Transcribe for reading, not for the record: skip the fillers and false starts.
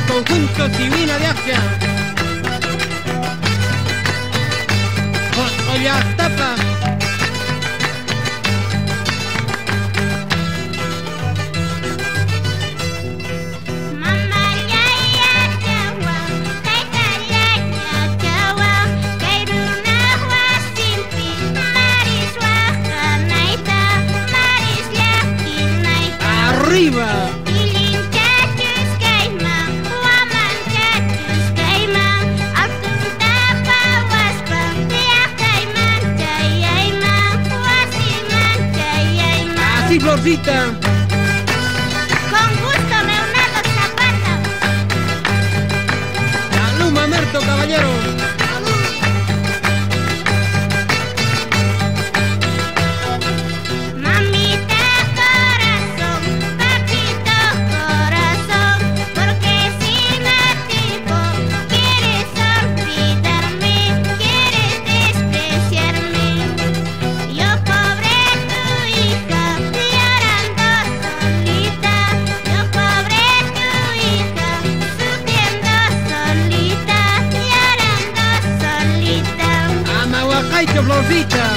conjunto Divina de Asia. Ollastapa. Arriba. Así, Florcita. Con gusto, Leonardo Zapata. Salud, Mamerto, caballero. Mamita corazón, papito corazón, porque si me tipo quieres olvidarme, quieres despreciarme. Yo pobre tu hija, llorando solita. Yo pobre tu hija, sufriendo solita, llorando solita. Amahuacaicho, Florcita.